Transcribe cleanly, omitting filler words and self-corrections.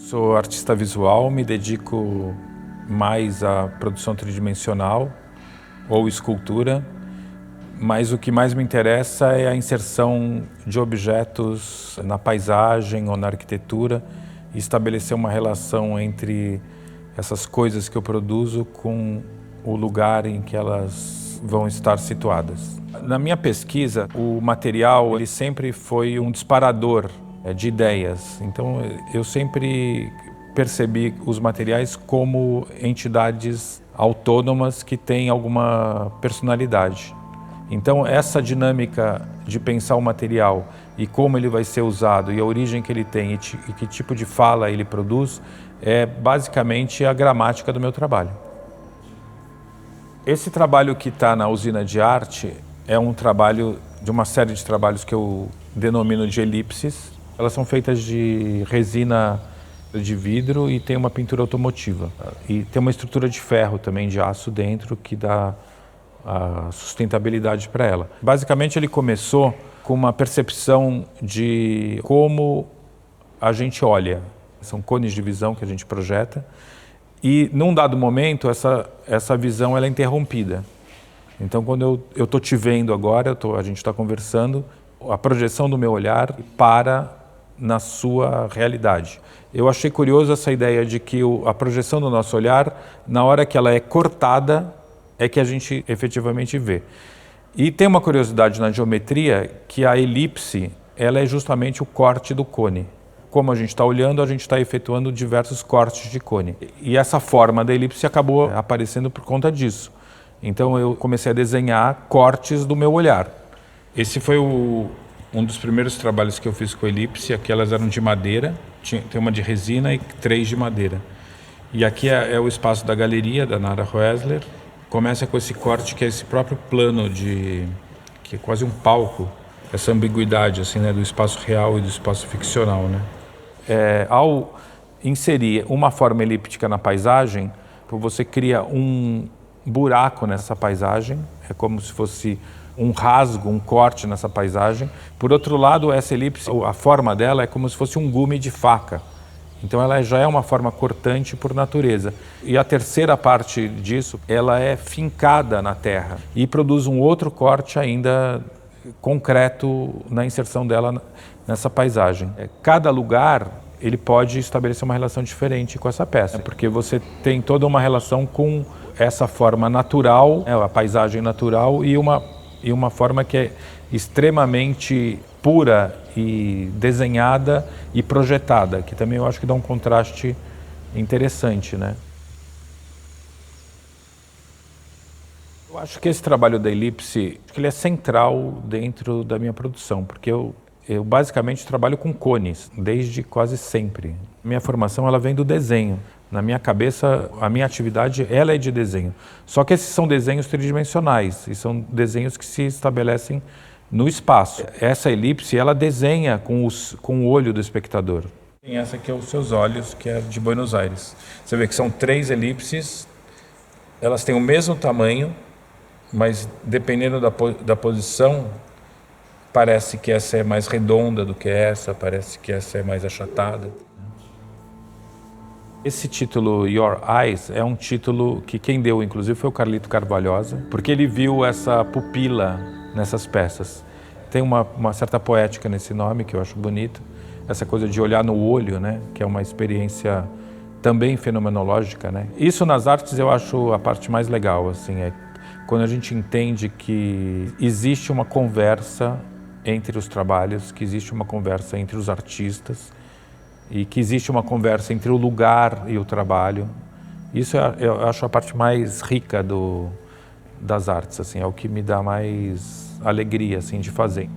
Sou artista visual, me dedico mais à produção tridimensional ou escultura, mas o que mais me interessa é a inserção de objetos na paisagem ou na arquitetura e estabelecer uma relação entre essas coisas que eu produzo com o lugar em que elas vão estar situadas. Na minha pesquisa, o material ele sempre foi um disparador de ideias. Então, eu sempre percebi os materiais como entidades autônomas que têm alguma personalidade. Então, essa dinâmica de pensar o material e como ele vai ser usado e a origem que ele tem e que tipo de fala ele produz é basicamente a gramática do meu trabalho. Esse trabalho que está na usina de arte é um trabalho de uma série de trabalhos que eu denomino de elipses. Elas são feitas de resina de vidro e tem uma pintura automotiva. E tem uma estrutura de ferro também, de aço dentro, que dá a sustentabilidade para ela. Basicamente ele começou com uma percepção de como a gente olha. São cones de visão que a gente projeta e num dado momento essa visão ela é interrompida. Então quando eu estou te vendo agora, a gente está conversando, a projeção do meu olhar para na sua realidade. Eu achei curioso essa ideia de que a projeção do nosso olhar, na hora que ela é cortada, é que a gente efetivamente vê. E tem uma curiosidade na geometria que a elipse, ela é justamente o corte do cone. Como a gente está olhando, a gente está efetuando diversos cortes de cone. E essa forma da elipse acabou aparecendo por conta disso. Então eu comecei a desenhar cortes do meu olhar. Esse foi um dos primeiros trabalhos que eu fiz com elipse. Aquelas eram de madeira, tem uma de resina e 3 de madeira. E aqui é o espaço da galeria, da Nara Roesler. Começa com esse corte que é esse próprio plano que é quase um palco, essa ambiguidade assim, né, do espaço real e do espaço ficcional, né? Ao inserir uma forma elíptica na paisagem, você cria um buraco nessa paisagem, é como se fosse um rasgo, um corte nessa paisagem. Por outro lado, essa elipse, a forma dela é como se fosse um gume de faca. Então ela já é uma forma cortante por natureza. E a terceira parte disso, ela é fincada na terra e produz um outro corte ainda concreto na inserção dela nessa paisagem. Cada lugar ele pode estabelecer uma relação diferente com essa peça, porque você tem toda uma relação com essa forma natural, a paisagem natural, e uma forma que é extremamente pura e desenhada e projetada, que também eu acho que dá um contraste interessante, né? Eu acho que esse trabalho da elipse, ele é central dentro da minha produção, porque eu basicamente trabalho com cones, desde quase sempre. Minha formação ela vem do desenho. Na minha cabeça, a minha atividade ela é de desenho. Só que esses são desenhos tridimensionais, e são desenhos que se estabelecem no espaço. Essa elipse, ela desenha com o olho do espectador. Tem essa aqui é os seus olhos, que é de Buenos Aires. Você vê que são 3 elipses, elas têm o mesmo tamanho, mas dependendo da posição, parece que essa é mais redonda do que essa, parece que essa é mais achatada. Esse título, Your Eyes, é um título que quem deu, inclusive, foi o Carlito Carvalhosa, porque ele viu essa pupila nessas peças. Tem uma certa poética nesse nome, que eu acho bonito, essa coisa de olhar no olho, né, que é uma experiência também fenomenológica, né. Isso nas artes eu acho a parte mais legal, assim, é quando a gente entende que existe uma conversa entre os trabalhos, que existe uma conversa entre os artistas, e que existe uma conversa entre o lugar e o trabalho. Isso eu acho a parte mais rica das artes, assim, é o que me dá mais alegria assim, de fazer.